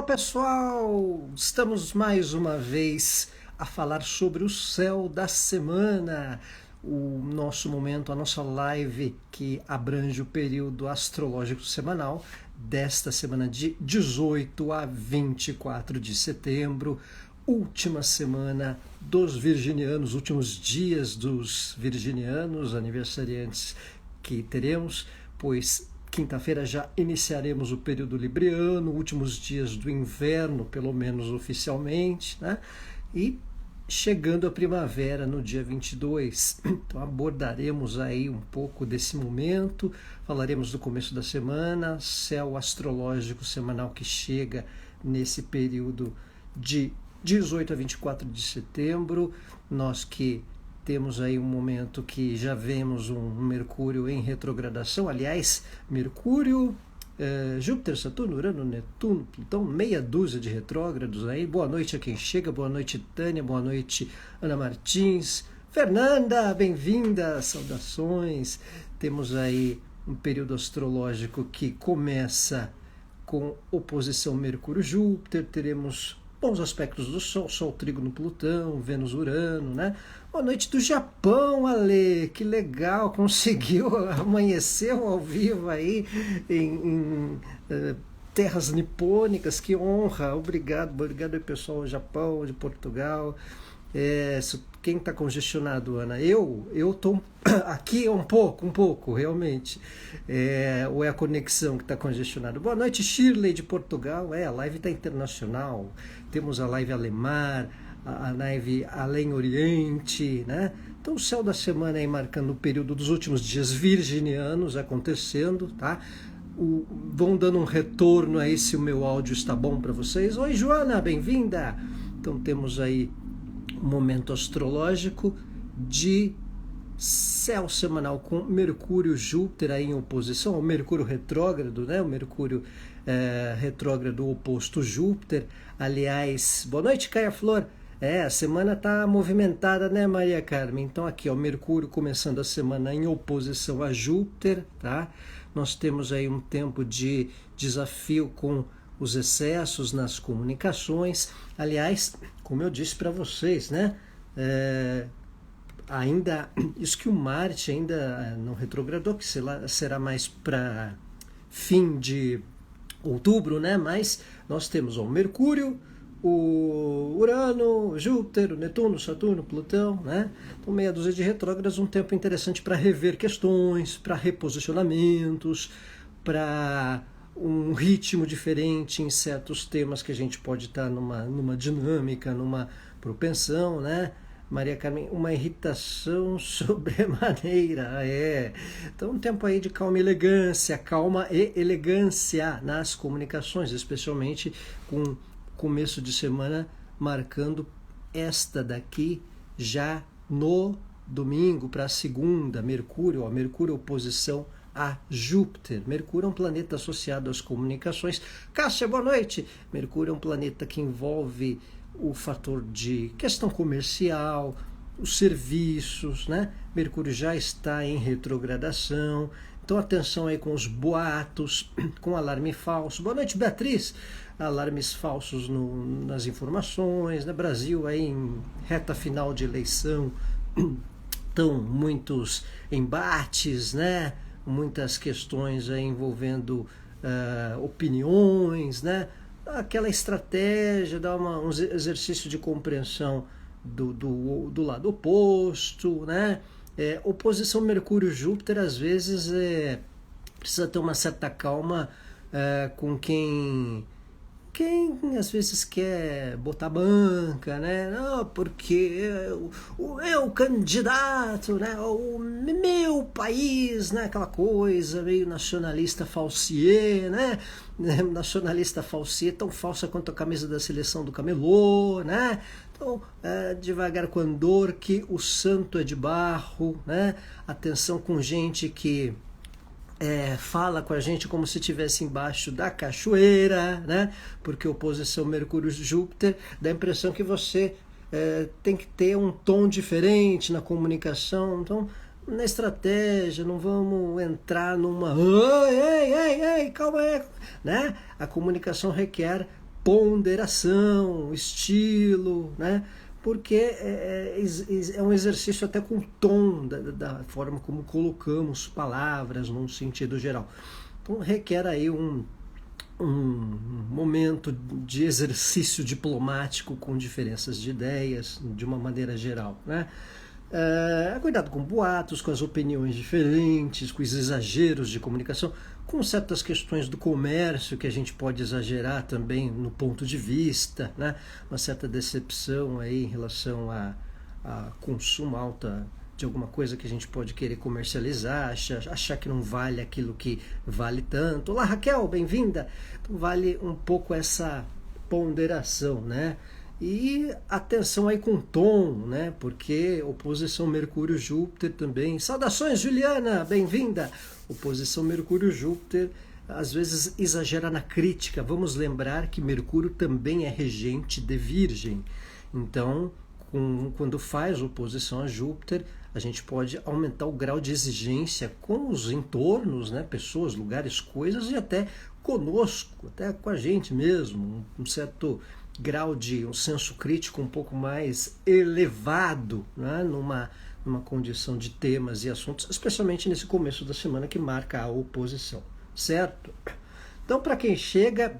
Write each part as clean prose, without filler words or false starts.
Olá pessoal, estamos mais uma vez a falar sobre o céu da semana, o nosso momento, a nossa live que abrange o período astrológico semanal desta semana de 18 a 24 de setembro, última semana dos virginianos, últimos dias dos virginianos, aniversariantes que teremos, pois quinta-feira já iniciaremos o período libriano, últimos dias do inverno, pelo menos oficialmente, né? E chegando a primavera no dia 22. Então abordaremos aí um pouco desse momento, falaremos do começo da semana, céu astrológico semanal que chega nesse período de 18 a 24 de setembro, nós que temos aí um momento que já vemos um Mercúrio em retrogradação, aliás, Mercúrio, Júpiter, Saturno, Urano, Netuno, Plutão, meia dúzia de retrógrados aí. Boa noite a quem chega, boa noite Tânia, boa noite Ana Martins, Fernanda, bem-vinda, saudações. Temos aí um período astrológico que começa com oposição Mercúrio-Júpiter, teremos bons aspectos do Sol, Sol trígono Plutão, Vênus Urano, né? Boa noite do Japão, Ale, que legal, conseguiu, amanheceu ao vivo aí em terras nipônicas, que honra, obrigado aí pessoal do Japão, de Portugal. Quem está congestionado, Ana? Eu estou aqui um pouco, realmente. Ou é a conexão que está congestionada? Boa noite, Shirley de Portugal. A live está internacional. Temos a live Alemar, a live Além Oriente, né? Então o céu da semana aí marcando o período dos últimos dias virginianos acontecendo, tá? Vão dando um retorno aí se o meu áudio está bom para vocês. Oi, Joana, bem-vinda! Então temos aí um momento astrológico de céu semanal com Mercúrio, Júpiter aí em oposição ao Mercúrio retrógrado, né? O Mercúrio retrógrado oposto Júpiter. Aliás, boa noite, Caia Flor. A semana tá movimentada, né, Maria Carmen? Então aqui, ó, Mercúrio começando a semana em oposição a Júpiter, tá? Nós temos aí um tempo de desafio com os excessos nas comunicações. Aliás, como eu disse para vocês, né? Ainda isso que o Marte ainda não retrogradou, que será mais para fim de outubro, né? Mas nós temos o Mercúrio, o Urano, Júpiter, o Netuno, Saturno, Plutão, né? Então meia dúzia de retrógrados, um tempo interessante para rever questões, para reposicionamentos, para um ritmo diferente em certos temas que a gente pode estar numa dinâmica, numa propensão, né? Maria Carmen, uma irritação sobremaneira, Então um tempo aí de calma e elegância nas comunicações, especialmente com começo de semana marcando esta daqui já no domingo para a segunda, Mercúrio oposição a Júpiter. Mercúrio é um planeta associado às comunicações. Cássia, boa noite! Mercúrio é um planeta que envolve o fator de questão comercial, os serviços, né? Mercúrio já está em retrogradação, então atenção aí com os boatos, com alarme falso. Boa noite, Beatriz! Alarmes falsos nas informações, né? Brasil aí em reta final de eleição, então muitos embates, né? Muitas questões aí envolvendo opiniões, né? Aquela estratégia, dar um exercício de compreensão do lado oposto, né? Oposição Mercúrio-Júpiter, às vezes, precisa ter uma certa calma com quem às vezes quer botar banca, né? Não, porque o meu candidato, né? O meu país, né? Aquela coisa meio nacionalista falsier, né? Nacionalista falsier, tão falsa quanto a camisa da seleção do camelô, né? Então, devagar com andor, que o santo é de barro, né? Atenção com gente que fala com a gente como se estivesse embaixo da cachoeira, né? Porque oposição Mercúrio-Júpiter dá a impressão que você tem que ter um tom diferente na comunicação. Então, na estratégia, não vamos entrar numa... Ei, calma aí, né? A comunicação requer ponderação, estilo, né? Porque é um exercício até com o tom da forma como colocamos palavras num sentido geral. Então requer aí um momento de exercício diplomático com diferenças de ideias, de uma maneira geral, né? Cuidado com boatos, com as opiniões diferentes, com os exageros de comunicação, com certas questões do comércio que a gente pode exagerar também no ponto de vista, né? Uma certa decepção aí em relação a consumo alta de alguma coisa que a gente pode querer comercializar, achar que não vale aquilo que vale tanto. Olá, Raquel, bem-vinda! Então vale um pouco essa ponderação, né? E atenção aí com o tom, né? Porque oposição Mercúrio-Júpiter também. Saudações, Juliana, bem-vinda! Oposição Mercúrio-Júpiter às vezes exagera na crítica. Vamos lembrar que Mercúrio também é regente de Virgem. Então, quando faz oposição a Júpiter, a gente pode aumentar o grau de exigência com os entornos, né? Pessoas, lugares, coisas e até conosco, até com a gente mesmo, um certo grau de um senso crítico um pouco mais elevado, né? numa condição de temas e assuntos, especialmente nesse começo da semana que marca a oposição, certo? Então, para quem chega,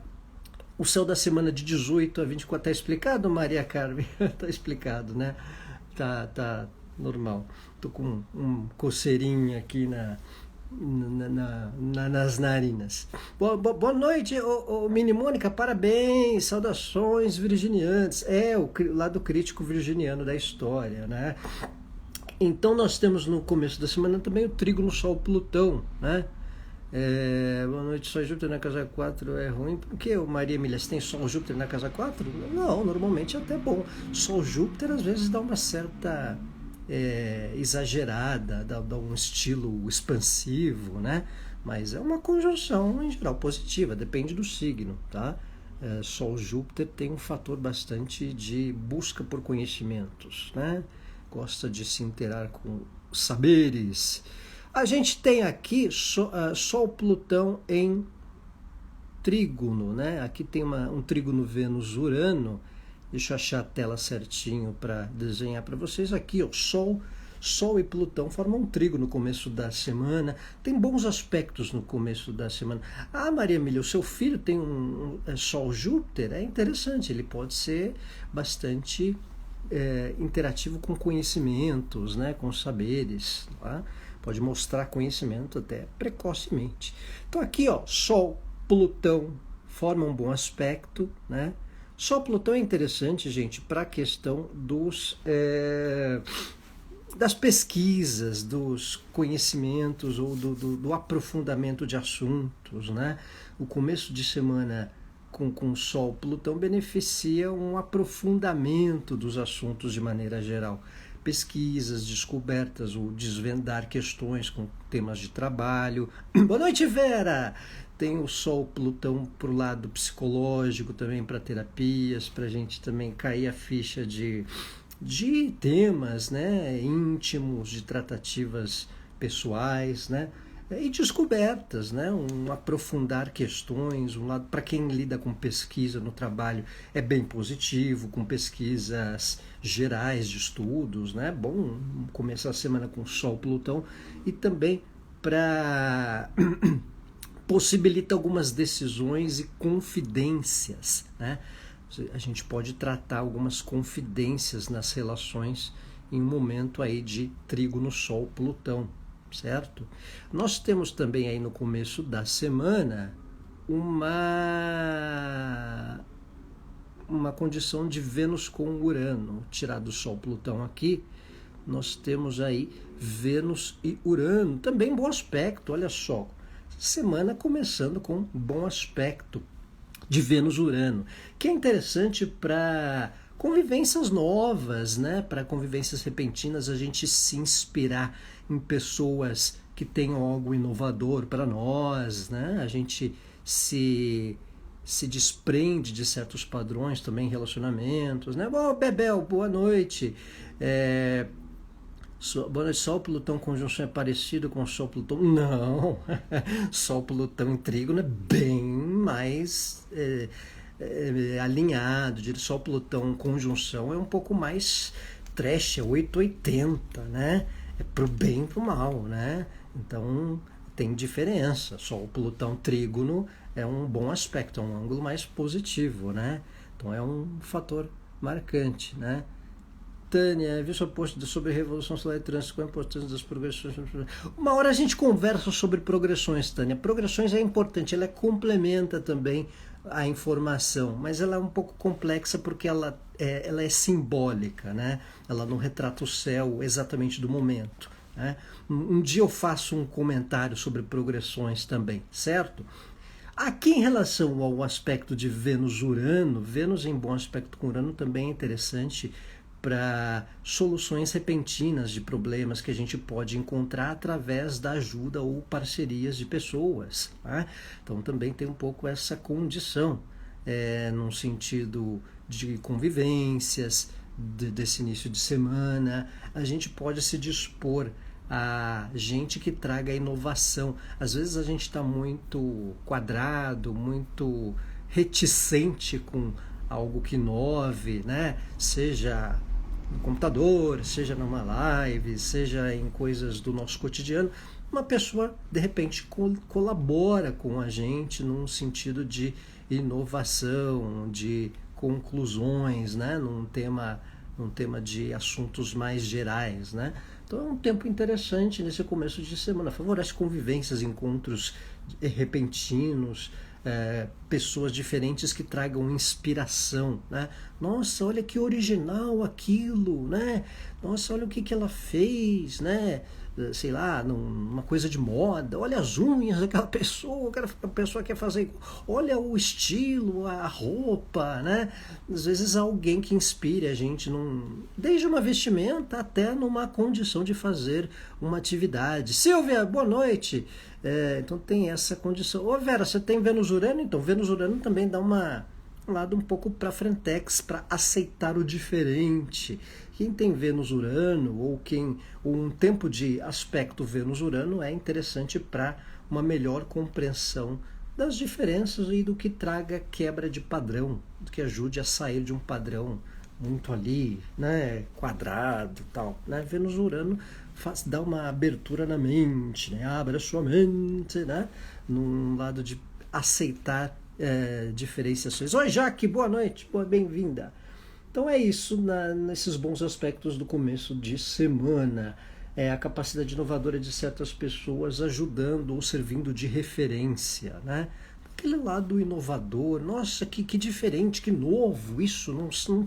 o céu da semana de 18 a 24 está explicado, Maria Carmen? Está explicado, né? Tá normal. Tô com coceirinho aqui nas narinas. Boa noite, Mini Mônica, parabéns, saudações virginiantes. O lado crítico virginiano da história, né? Então nós temos no começo da semana também o trígono Sol-Plutão, né? Boa noite, Sol e Júpiter na casa 4 é ruim. Por que, Maria Emília, você tem Sol e Júpiter na casa 4? Não, normalmente é até bom. Sol e Júpiter às vezes dá uma certa exagerada, dá um estilo expansivo, né? Mas é uma conjunção em geral positiva, depende do signo, tá? Sol Júpiter tem um fator bastante de busca por conhecimentos, né? Gosta de se interar com saberes. A gente tem aqui Sol Plutão em trígono, né? Aqui tem um trígono Vênus-Urano. Deixa eu achar a tela certinho para desenhar para vocês. Aqui, ó, Sol e Plutão formam um trígono no começo da semana. Tem bons aspectos no começo da semana. Ah, Maria Emília, o seu filho tem um Sol-Júpiter? É interessante, ele pode ser bastante interativo com conhecimentos, né, com saberes, tá? Pode mostrar conhecimento até precocemente. Então aqui, ó, Sol, Plutão formam um bom aspecto, né? Sol-Plutão é interessante, gente, para a questão das pesquisas, dos conhecimentos ou do aprofundamento de assuntos, né? O começo de semana com Sol-Plutão beneficia um aprofundamento dos assuntos de maneira geral. Pesquisas, descobertas, ou desvendar questões com temas de trabalho. Boa noite, Vera! Tem o Sol-Plutão para o lado psicológico também, para terapias, para a gente também cair a ficha de temas, né, íntimos, de tratativas pessoais, né, e descobertas, né, um aprofundar questões, um lado para quem lida com pesquisa no trabalho é bem positivo, com pesquisas gerais de estudos, né, bom começar a semana com Sol-Plutão e também para possibilita algumas decisões e confidências, né? A gente pode tratar algumas confidências nas relações em um momento aí de trígono Sol-Plutão, certo? Nós temos também aí no começo da semana uma condição de Vênus com Urano. Tirado o Sol-Plutão aqui, nós temos aí Vênus e Urano, também bom aspecto, olha só. Semana começando com bom aspecto de Vênus-Urano, que é interessante para convivências novas, né? Para convivências repentinas, a gente se inspirar em pessoas que tenham algo inovador para nós, né? A gente se desprende de certos padrões também em relacionamentos, né? Bom, Bebel, boa noite. Boa noite, Sol-Plutão conjunção é parecido com Sol-Plutão? Não, Sol-Plutão em trígono é bem mais alinhado, de Sol Plutão conjunção, é um pouco mais trash, é 880, né? É pro bem e pro mal, né? Então tem diferença. Sol Plutão trígono é um bom aspecto, é um ângulo mais positivo, né? Então é um fator marcante, né? Tânia, viu seu post sobre Revolução Solar e Trânsito, qual a importância das progressões? Uma hora a gente conversa sobre progressões, Tânia. Progressões é importante, ela complementa também a informação, mas ela é um pouco complexa porque ela é simbólica, né? Ela não retrata o céu exatamente do momento, né? Um dia eu faço um comentário sobre progressões também, certo? Aqui em relação ao aspecto de Vênus-Urano, Vênus em bom aspecto com Urano também é interessante para soluções repentinas de problemas que a gente pode encontrar através da ajuda ou parcerias de pessoas, né? Então também tem um pouco essa condição, num sentido de convivências, desse início de semana, a gente pode se dispor a gente que traga inovação. Às vezes a gente está muito quadrado, muito reticente com algo que inove, né? Seja no computador, seja numa live, seja em coisas do nosso cotidiano. Uma pessoa, de repente, colabora com a gente num sentido de inovação, de conclusões, né? num tema de assuntos mais gerais, né? Então é um tempo interessante nesse começo de semana, favorece convivências, encontros repentinos, pessoas diferentes que tragam inspiração, né? Nossa, olha que original aquilo, né? Nossa, olha o que ela fez, né? Sei lá, numa coisa de moda, olha as unhas daquela pessoa, a pessoa quer fazer, olha o estilo, a roupa, né? Às vezes alguém que inspire a gente, desde uma vestimenta até numa condição de fazer uma atividade. Silvia, boa noite! Então tem essa condição. Ô Vera, você tem Vênus-Urano? Então Vênus-Urano também dá um lado um pouco para frentex, para aceitar o diferente. Quem tem Vênus-Urano ou um tempo de aspecto Vênus-Urano é interessante para uma melhor compreensão das diferenças e do que traga quebra de padrão, do que ajude a sair de um padrão muito ali, né, quadrado e tal, né? Vênus-Urano dá uma abertura na mente, né? Abre a sua mente, né? Num lado de aceitar diferenciações. Oi, Jaque, boa noite, bem-vinda. Então é isso nesses bons aspectos do começo de semana. A capacidade inovadora de certas pessoas ajudando ou servindo de referência, né? Aquele lado inovador, nossa, que diferente, que novo isso,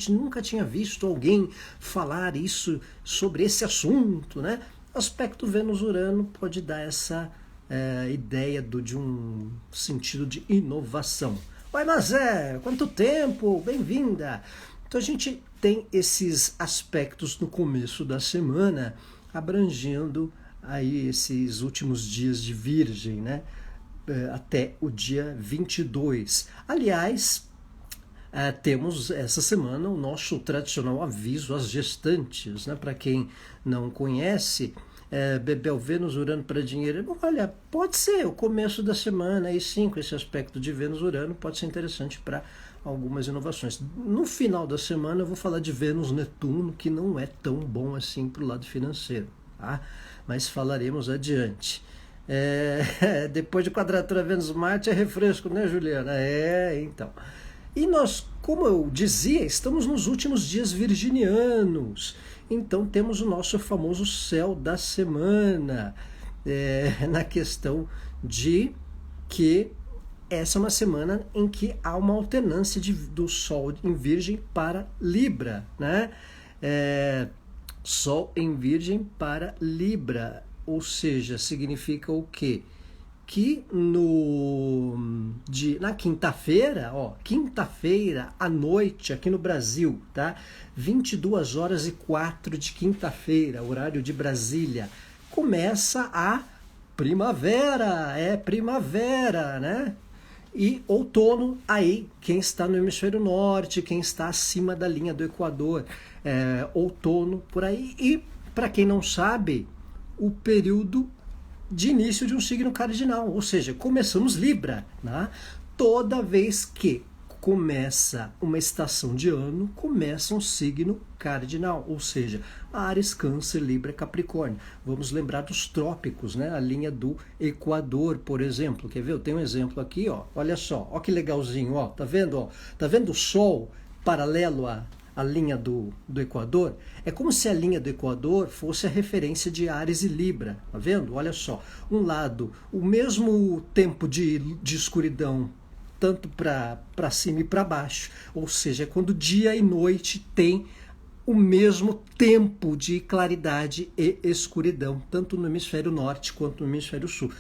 nunca tinha visto alguém falar isso sobre esse assunto, né? O aspecto Vênus-Urano pode dar essa ideia de um sentido de inovação. Oi, Mazé, quanto tempo? Bem-vinda! Então a gente tem esses aspectos no começo da semana, abrangendo aí esses últimos dias de Virgem, né? Até o dia 22. Aliás, temos essa semana o nosso tradicional aviso às gestantes, né? Para quem não conhece, Bebel, Vênus, Urano para dinheiro. Olha, pode ser o começo da semana, aí sim, com esse aspecto de Vênus, Urano, pode ser interessante para algumas inovações. No final da semana eu vou falar de Vênus, Netuno, que não é tão bom assim para o lado financeiro, tá? Mas falaremos adiante. Depois de quadratura Vênus-Marte é refresco, né, Juliana? Então. E nós, como eu dizia, estamos nos últimos dias virginianos. Então temos o nosso famoso céu da semana, na questão de que essa é uma semana em que há uma alternância do Sol em Virgem para Libra, né? Sol em Virgem para Libra, ou seja, significa o quê? Que na quinta-feira, quinta-feira à noite aqui no Brasil, tá? 22h04 de quinta-feira, horário de Brasília, começa a primavera, primavera, né? E outono aí, quem está no hemisfério norte, quem está acima da linha do Equador, outono por aí. E, para quem não sabe, o período de início de um signo cardinal, ou seja, começamos Libra, né? Toda vez que começa uma estação de ano, começa um signo cardinal, ou seja, Áries, Câncer, Libra, Capricórnio. Vamos lembrar dos trópicos, né? A linha do Equador, por exemplo. Quer ver? Eu tenho um exemplo aqui, ó. Olha só, ó que legalzinho, ó. Tá vendo, ó? Tá vendo o Sol paralelo à linha do Equador? É como se a linha do Equador fosse a referência de Áries e Libra, tá vendo? Olha só, um lado, o mesmo tempo de escuridão, tanto para cima e para baixo, ou seja, quando dia e noite tem o mesmo tempo de claridade e escuridão, tanto no hemisfério norte quanto no hemisfério sul.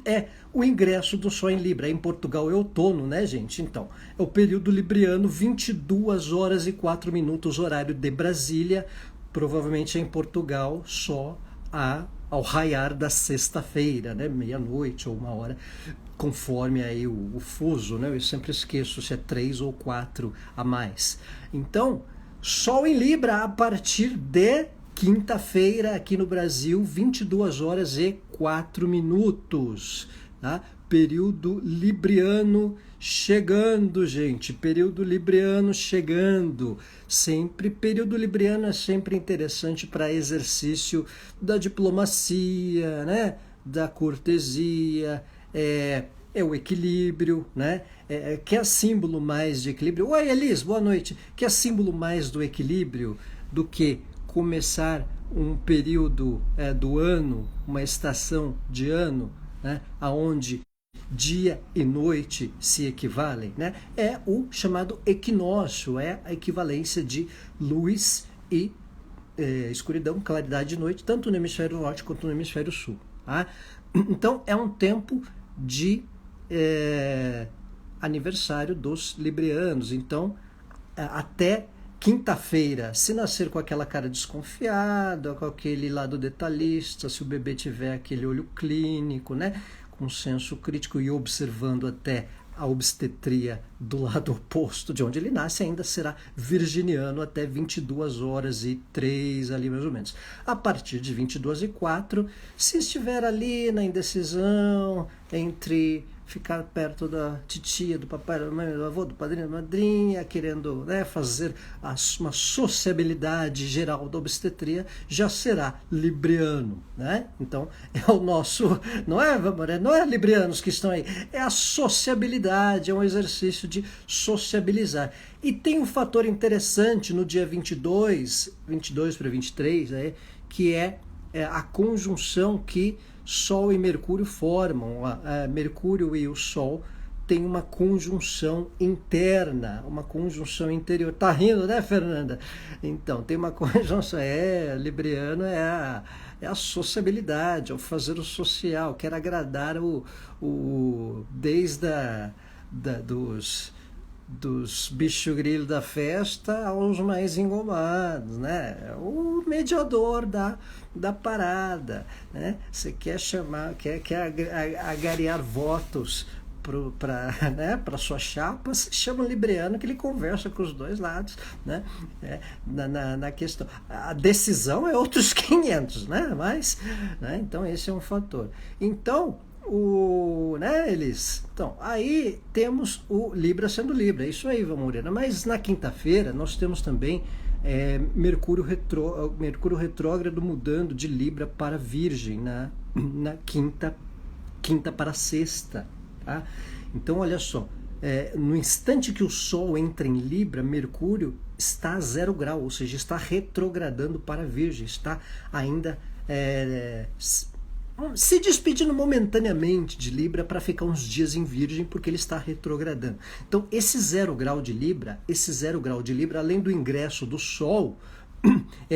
É o ingresso do Sol em Libra. Em Portugal é outono, né, gente? Então, é o período libriano, 22 horas e 4 minutos, horário de Brasília. Provavelmente é em Portugal só ao raiar da sexta-feira, né, meia-noite ou 1 hora, conforme aí o fuso, né? Eu sempre esqueço se é 3 ou 4 a mais. Então, Sol em Libra a partir de quinta-feira aqui no Brasil, 22 horas e 4 minutos, tá? Período libriano chegando, gente. Período libriano chegando. Sempre, período libriano é sempre interessante para exercício da diplomacia, né? Da cortesia, é o equilíbrio, né? Que é símbolo mais de equilíbrio. Oi, Elis, boa noite. Que é símbolo mais do equilíbrio do que começar um período do ano, uma estação de ano, né? Onde dia e noite se equivalem, né? É o chamado equinócio, é a equivalência de luz e escuridão, claridade de noite, tanto no hemisfério norte quanto no hemisfério sul. Tá? Então, é um tempo de aniversário dos librianos. Então, até quinta-feira, se nascer com aquela cara desconfiada, com aquele lado detalhista, se o bebê tiver aquele olho clínico, né, com senso crítico e observando até a obstetria do lado oposto de onde ele nasce, ainda será virginiano até 22 horas e 3 ali mais ou menos. A partir de 22 e 4, se estiver ali na indecisão entre ficar perto da titia, do papai, da mãe, do avô, do padrinho, da madrinha, querendo, né, fazer uma sociabilidade geral da obstetria, já será libriano, né? Então, é o nosso, não é librianos que estão aí, é a sociabilidade, é um exercício de sociabilizar. E tem um fator interessante no dia 22 para 23, que é a conjunção que Sol e Mercúrio formam. Mercúrio e o Sol têm uma conjunção interna, uma conjunção interior. Tá rindo, né, Fernanda? Então, tem uma conjunção. Libriano é a sociabilidade, é o fazer o social, quer agradar desde dos bicho grilo da festa aos mais engomados, né? O mediador da parada, né? Você quer agariar votos para sua chapa, você chama o libriano que ele conversa com os dois lados, né? Na questão. A decisão é outros 500, né? Mas, né? Então esse é um fator. Então, né, Elis? Então, aí temos o Libra sendo Libra, é isso aí, Valmorena. Mas na quinta-feira nós temos também Mercúrio retrógrado mudando de Libra para Virgem na quinta para sexta. Tá? Então, olha só, no instante que o Sol entra em Libra, Mercúrio está a 0 grau, ou seja, está retrogradando para Virgem, está ainda se despedindo momentaneamente de Libra para ficar uns dias em Virgem, porque ele está retrogradando. Então, esse 0 grau de Libra, além do ingresso do Sol,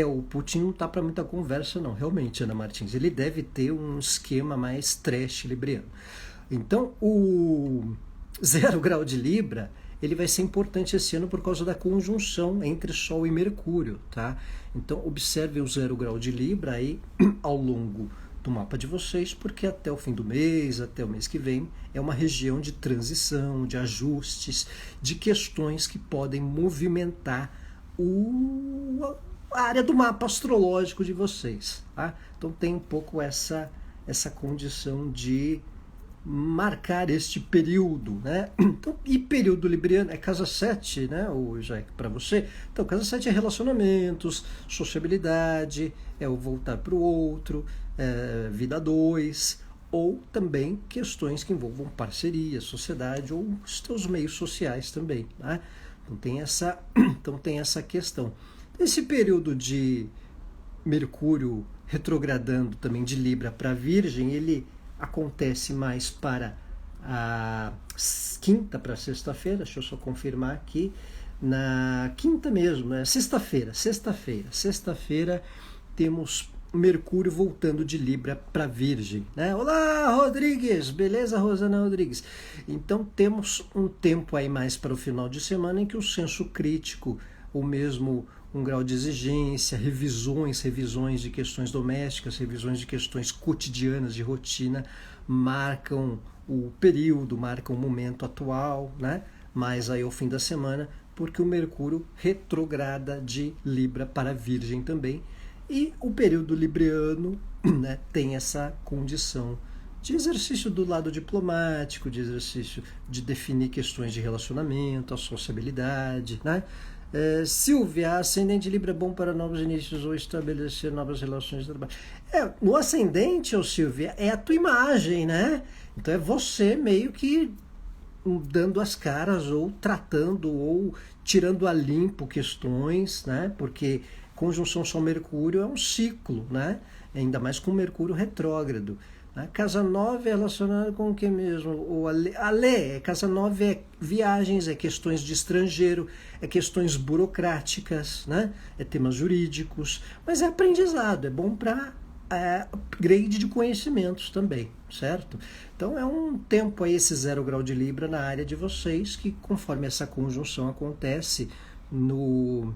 o Putin não está para muita conversa não, realmente, Ana Martins. Ele deve ter um esquema mais trash libriano. Então, o 0 grau de Libra, ele vai ser importante esse ano por causa da conjunção entre Sol e Mercúrio, tá? Então, observem o 0 grau de Libra aí ao longo do mapa de vocês, porque até o fim do mês, até o mês que vem, é uma região de transição, de ajustes, de questões que podem movimentar a área do mapa astrológico de vocês. Tá? Então tem um pouco essa condição de marcar este período, né? Então, e período libriano é casa 7, né, o Jack, para você. Então, casa 7 é relacionamentos, sociabilidade, é o voltar para o outro, vida 2, ou também questões que envolvam parceria, sociedade ou os teus meios sociais também, né? Então tem essa questão. Esse período de Mercúrio retrogradando também de Libra para Virgem, ele acontece mais para a quinta para sexta-feira, deixa eu só confirmar aqui, na quinta mesmo, né? Sexta-feira temos Mercúrio voltando de Libra para Virgem, né? Olá, Rodrigues! Beleza, Rosana Rodrigues? Então temos um tempo aí mais para o final de semana em que o senso crítico, ou mesmo um grau de exigência, revisões de questões domésticas, revisões de questões cotidianas de rotina, marcam o período, marcam o momento atual, né? Mas aí ao fim da semana, porque o Mercúrio retrograda de Libra para Virgem também, e o período libriano, né, tem essa condição de exercício do lado diplomático, de exercício de definir questões de relacionamento, a sociabilidade, né? Silvia, ascendente Libra é bom para novos inícios ou estabelecer novas relações de trabalho. No ascendente, ô Silvia, é a tua imagem, né? Então é você meio que dando as caras ou tratando ou tirando a limpo questões, né? Porque conjunção Sol-Mercúrio é um ciclo, né? Ainda mais com Mercúrio retrógrado. A casa 9 é relacionada com o que mesmo? O Ale, casa 9 é viagens, é questões de estrangeiro, é questões burocráticas, né? É temas jurídicos, mas é aprendizado, é bom para upgrade de conhecimentos também, certo? Então é um tempo aí, esse 0 grau de Libra na área de vocês, que conforme essa conjunção acontece no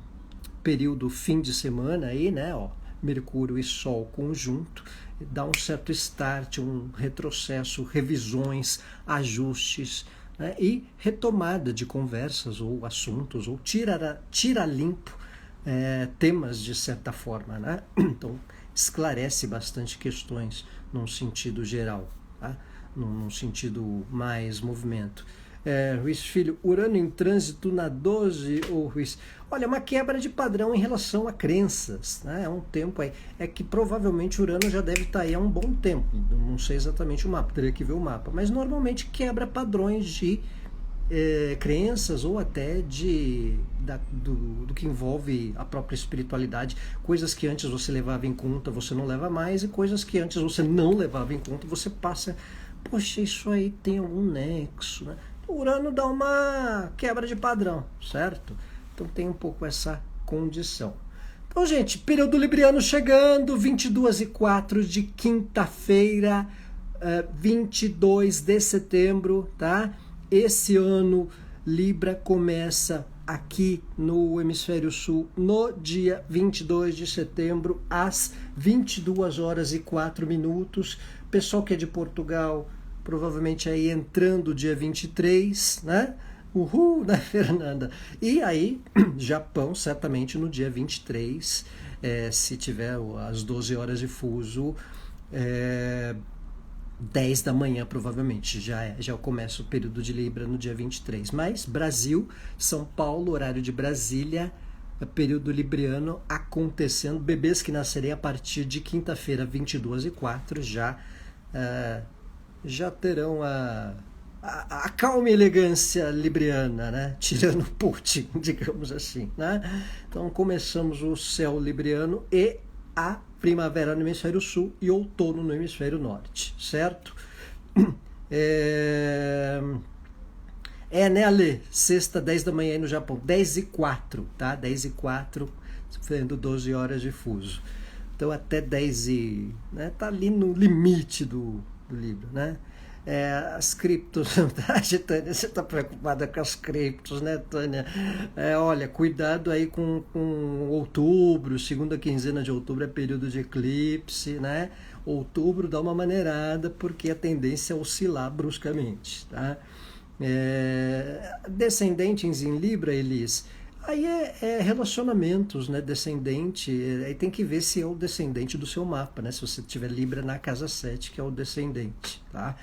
período fim de semana aí, né? Ó, Mercúrio e Sol conjunto, dá um certo start, um retrocesso, revisões, ajustes, né? E retomada de conversas ou assuntos, ou tira limpo temas de certa forma, né? Então esclarece bastante questões num sentido geral, tá? Num sentido mais movimento. Ruiz Filho, Urano em trânsito na 12, ou Ruiz? Olha, uma quebra de padrão em relação a crenças, né? É um tempo aí. É que provavelmente Urano já deve estar aí há um bom tempo. Não sei exatamente o mapa, teria que ver o mapa. Mas normalmente quebra padrões de crenças ou até do que envolve a própria espiritualidade. Coisas que antes você levava em conta, você não leva mais. E coisas que antes você não levava em conta, você passa... Poxa, isso aí tem algum nexo, né? O Urano dá uma quebra de padrão, certo? Então tem um pouco essa condição. Então, gente, período libriano chegando, 22h04 de quinta-feira, 22 de setembro, tá? Esse ano, Libra começa aqui no Hemisfério Sul no dia 22 de setembro, às 22h04. Pessoal que é de Portugal, provavelmente aí entrando dia 23, né? Uhul, né, Fernanda? E aí, Japão, certamente no dia 23, se tiver as 12 horas de fuso, 10 da manhã, provavelmente, já começa o período de Libra no dia 23. Mas Brasil, São Paulo, horário de Brasília, período libriano acontecendo. Bebês que nascerem a partir de quinta-feira, 22h04, já terão a calma e elegância libriana, né? Tirando Putin, digamos assim, né? Então começamos o céu libriano e a primavera no hemisfério sul e outono no hemisfério norte, certo? Né, Ale? Sexta, 10 da manhã aí no Japão, 10h04, tá? 10h04, fazendo 12 horas de fuso. Então até 10 né? Tá ali no limite do Libra, né? As criptos, Tânia, você está preocupada com as criptos, né, Tânia? Olha, cuidado aí com outubro, segunda quinzena de outubro é período de eclipse, né? Outubro dá uma maneirada, porque a tendência é oscilar bruscamente, tá? Descendentes em Libra, Elis, aí é relacionamentos, né? Descendente, aí tem que ver se é o descendente do seu mapa, né? Se você tiver Libra na casa 7, que é o descendente, tá?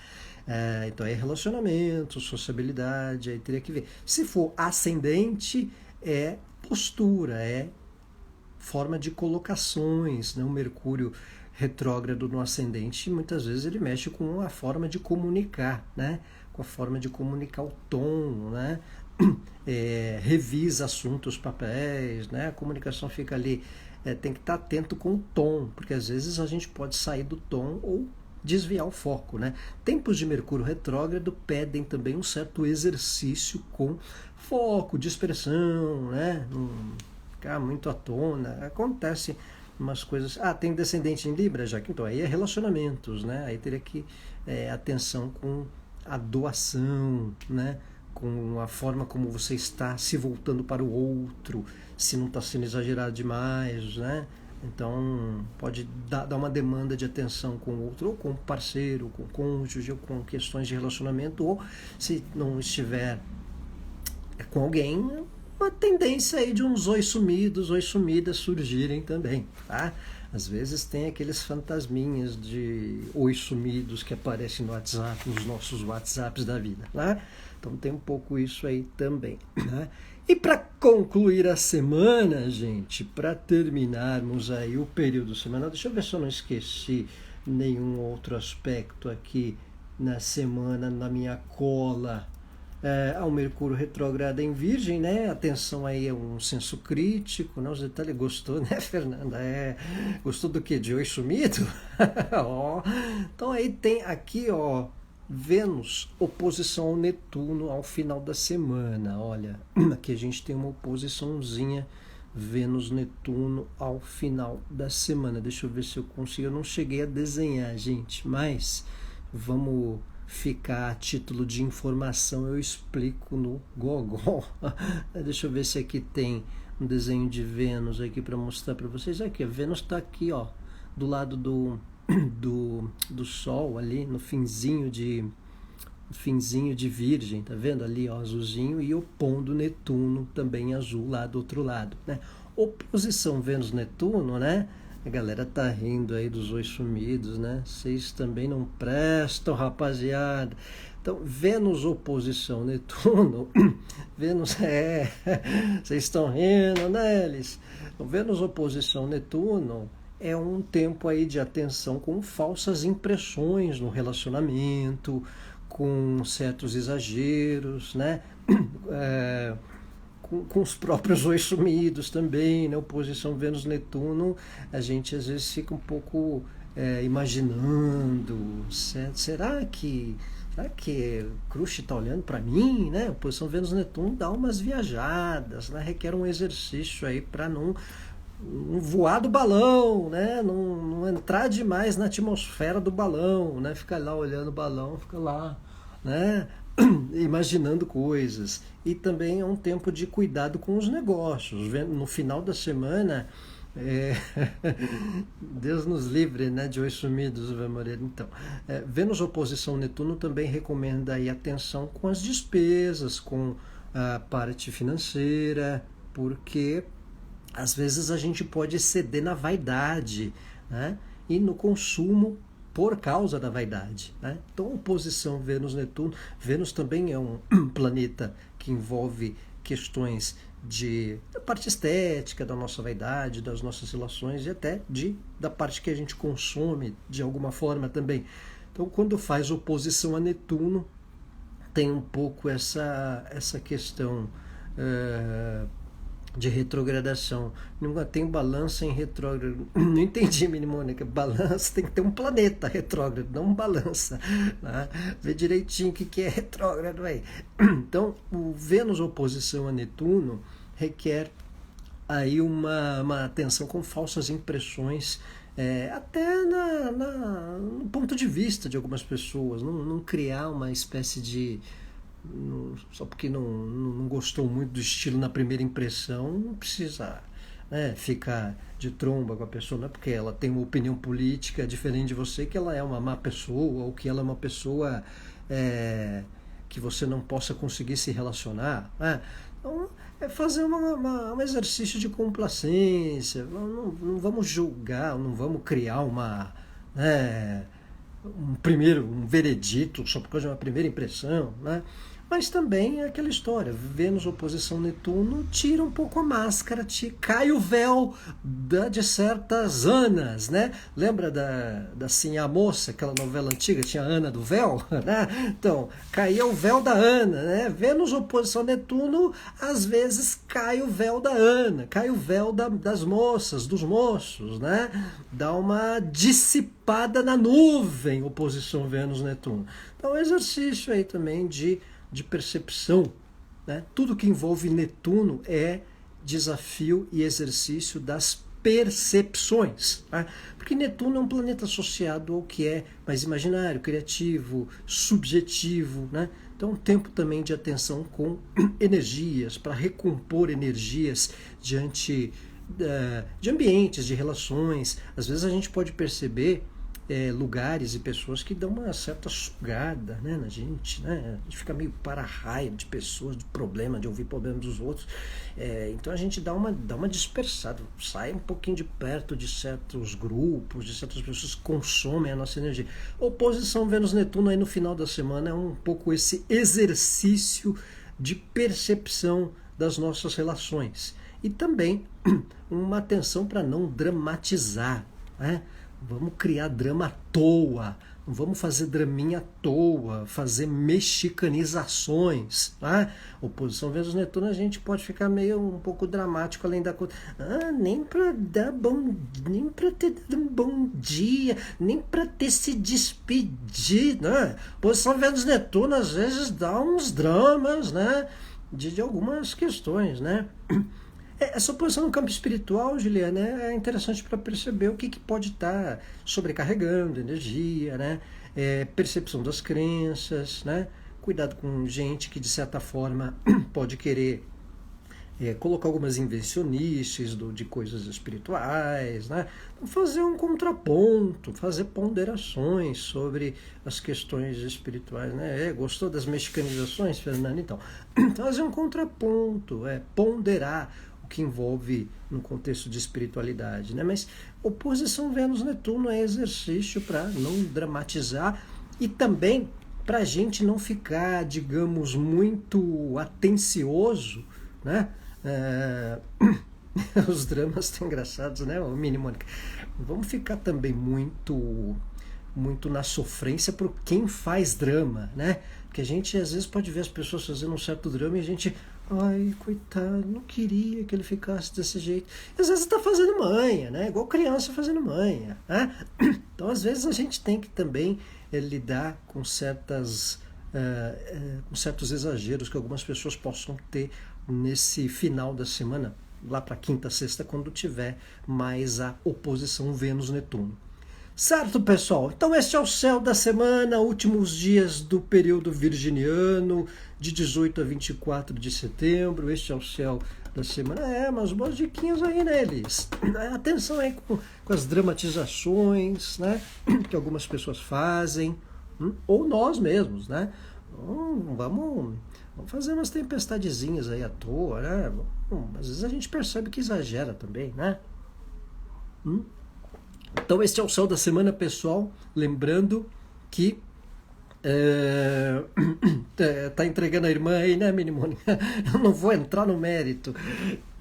Então é relacionamento, sociabilidade, aí teria que ver. Se for ascendente, é postura, é forma de colocações, né? O Mercúrio retrógrado no ascendente, muitas vezes ele mexe com a forma de comunicar, né? Com a forma de comunicar o tom, né? Revisa assuntos, papéis, né? A comunicação fica ali, tem que estar atento com o tom, porque às vezes a gente pode sair do tom ou desviar o foco, né? Tempos de Mercúrio retrógrado pedem também um certo exercício com foco, de expressão, né? Não ficar muito à tona. Acontece umas coisas. Tem descendente em Libra, já que então aí é relacionamentos, né? Aí teria que atenção com a doação, né? Com a forma como você está se voltando para o outro, se não está sendo exagerado demais, né? Então pode dar uma demanda de atenção com o outro, ou com o parceiro, com o cônjuge, ou com questões de relacionamento, ou se não estiver com alguém, uma tendência aí de uns oi sumidos, oi sumidas surgirem também, tá? Às vezes tem aqueles fantasminhas de oi sumidos que aparecem no WhatsApp, nos nossos WhatsApps da vida, né? Então tem um pouco isso aí também, né? E para concluir a semana, gente, para terminarmos aí o período semanal, deixa eu ver se eu não esqueci nenhum outro aspecto aqui na semana, na minha cola. Ao Mercúrio retrógrado em Virgem, né? Atenção aí a um senso crítico, né? Os detalhes, gostou, né, Fernanda? Gostou do que? De oi sumido? Então aí tem aqui, Vênus, oposição ao Netuno ao final da semana. Olha, aqui a gente tem uma oposiçãozinha Vênus-Netuno ao final da semana. Deixa eu ver se eu consigo. Eu não cheguei a desenhar, gente, mas vamos ficar a título de informação, eu explico no Gogol. Deixa eu ver se aqui tem um desenho de Vênus aqui para mostrar para vocês. Aqui, a Vênus está aqui, do lado do Sol ali, no finzinho de Virgem, tá vendo ali, azulzinho, e opondo Netuno também azul lá do outro lado, né? Oposição Vênus-Netuno, né? A galera tá rindo aí dos oi sumidos, né? Vocês também não prestam, rapaziada. Então, Vênus oposição Netuno, Vênus vocês estão rindo, né, eles? Então, Vênus oposição Netuno é um tempo aí de atenção com falsas impressões no relacionamento, com certos exageros, né? Com os próprios oi sumidos também, né? Oposição Vênus-Netuno, a gente às vezes fica um pouco imaginando, será que Crush está olhando para mim, né? Oposição Vênus-Netuno dá umas viajadas, né? Requer um exercício aí para não voar do balão, né? Não entrar demais na atmosfera do balão, né? Ficar lá olhando o balão, fica lá, né? Imaginando coisas. E também é um tempo de cuidado com os negócios. No final da semana, Deus nos livre, né, de oi sumidos, Moreira. Então, Vênus oposição Netuno também recomenda aí atenção com as despesas, com a parte financeira, porque às vezes a gente pode ceder na vaidade, né, e no consumo por causa da vaidade, né? Então, oposição Vênus-Netuno. Vênus também é um planeta que envolve questões da parte estética, da nossa vaidade, das nossas relações e até da parte que a gente consome de alguma forma também. Então, quando faz oposição a Netuno, tem um pouco essa questão de retrogradação. Nunca tem balança em retrógrado. Não entendi, menina Mônica. Balança tem que ter um planeta retrógrado, não um balança. Né? Vê direitinho o que é retrógrado aí. Então, o Vênus oposição a Netuno requer aí uma atenção com falsas impressões, até no ponto de vista de algumas pessoas. Não criar uma espécie de só porque não gostou muito do estilo na primeira impressão, não precisa, né, ficar de tromba com a pessoa, não é porque ela tem uma opinião política diferente de você que ela é uma má pessoa ou que ela é uma pessoa que você não possa conseguir se relacionar, né? Então, fazer um exercício de complacência, não vamos julgar, não vamos criar um veredito, só por causa de uma primeira impressão, né? Mas também é aquela história, Vênus oposição Netuno tira um pouco a máscara, cai o véu de certas Anas, né? Lembra da Sim a Moça, aquela novela antiga, tinha a Ana do Véu, né? Então, caía o véu da Ana, né? Vênus oposição Netuno, às vezes cai o véu da Ana, cai o véu das moças, dos moços, né? Dá uma dissipada na nuvem, oposição Vênus-Netuno. Então, exercício aí também de percepção, né? Tudo que envolve Netuno é desafio e exercício das percepções, tá? Porque Netuno é um planeta associado ao que é mais imaginário, criativo, subjetivo, né? Então, um tempo também de atenção com energias, para recompor energias diante de ambientes, de relações. Às vezes a gente pode perceber lugares e pessoas que dão uma certa sugada, né, na gente, né? A gente fica meio para-raio de pessoas, de problema, de ouvir problemas dos outros. Então a gente dá uma dispersada, sai um pouquinho de perto de certos grupos, de certas pessoas que consomem a nossa energia. Oposição Vênus-Netuno aí no final da semana é um pouco esse exercício de percepção das nossas relações. E também uma atenção para não dramatizar, né? Vamos criar drama à toa, não vamos fazer draminha à toa, fazer mexicanizações, tá? Oposição Vênus-Netuno, a gente pode ficar meio um pouco dramático além da coisa. Nem para nem para ter dado um bom dia, nem para ter se despedido, né? Oposição Vênus-Netuno às vezes dá uns dramas, né? De algumas questões, né? Essa posição no campo espiritual, Juliana, é interessante para perceber o que pode estar sobrecarregando energia, né? Percepção das crenças, né? Cuidado com gente que, de certa forma, pode querer colocar algumas invencionices de coisas espirituais, né? Fazer um contraponto, fazer ponderações sobre as questões espirituais, né? Gostou das mexicanizações, Fernando? Então, fazer um contraponto, ponderar o que envolve no contexto de espiritualidade, né? Mas oposição Vênus-Netuno é exercício para não dramatizar e também para a gente não ficar, digamos, muito atencioso, né? Os dramas estão engraçados, né, Mini Mônica? Vamos ficar também muito na sofrência por quem faz drama, né? Porque a gente às vezes pode ver as pessoas fazendo um certo drama e a gente, ai, coitado, não queria que ele ficasse desse jeito. E às vezes está fazendo manha, né? Igual criança fazendo manha, né? Então às vezes a gente tem que também lidar com certos exageros que algumas pessoas possam ter nesse final da semana, lá para quinta, sexta, quando tiver mais a oposição Vênus-Netuno. Certo, pessoal? Então este é o céu da semana, últimos dias do período virginiano, de 18 a 24 de setembro. Este é o céu da semana. Umas boas diquinhas aí neles. Atenção aí com as dramatizações, né, que algumas pessoas fazem, ou nós mesmos, né? Vamos fazer umas tempestadezinhas aí à toa, né? Às vezes a gente percebe que exagera também, né? Então este é o céu da semana, pessoal. Lembrando que tá entregando a irmã aí, né, Mini Mônica? Eu não vou entrar no mérito.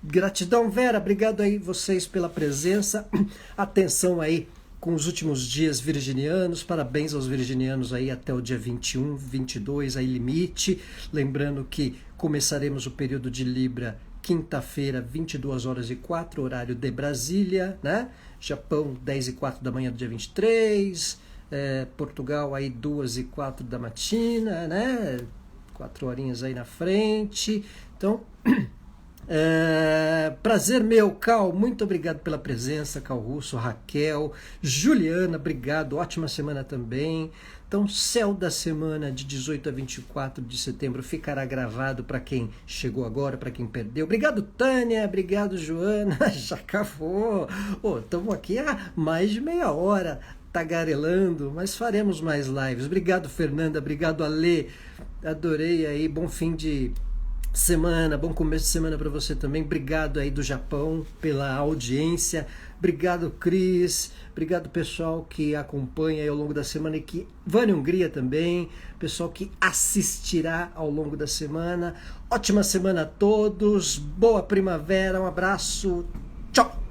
Gratidão, Vera. Obrigado aí vocês pela presença. Atenção aí com os últimos dias virginianos. Parabéns aos virginianos aí até o dia 21, 22, aí limite. Lembrando que começaremos o período de Libra quinta-feira, 22h04, horário de Brasília, né? Japão, 10h04 da manhã do dia 23, Portugal, aí 2h04 da matina, né? 4 horinhas aí na frente. Então, prazer meu, Cal, muito obrigado pela presença, Cal Russo, Raquel, Juliana, obrigado, ótima semana também. Então, céu da semana de 18 a 24 de setembro ficará gravado para quem chegou agora, para quem perdeu. Obrigado, Tânia, obrigado, Joana, já acabou. Estamos aqui há mais de meia hora tagarelando, mas faremos mais lives. Obrigado, Fernanda, obrigado, Alê, adorei aí, bom fim de semana, bom começo de semana para você também. Obrigado aí do Japão pela audiência. Obrigado, Cris. Obrigado, pessoal que acompanha aí ao longo da semana e que Vânia Hungria também, pessoal que assistirá ao longo da semana. Ótima semana a todos. Boa primavera. Um abraço. Tchau.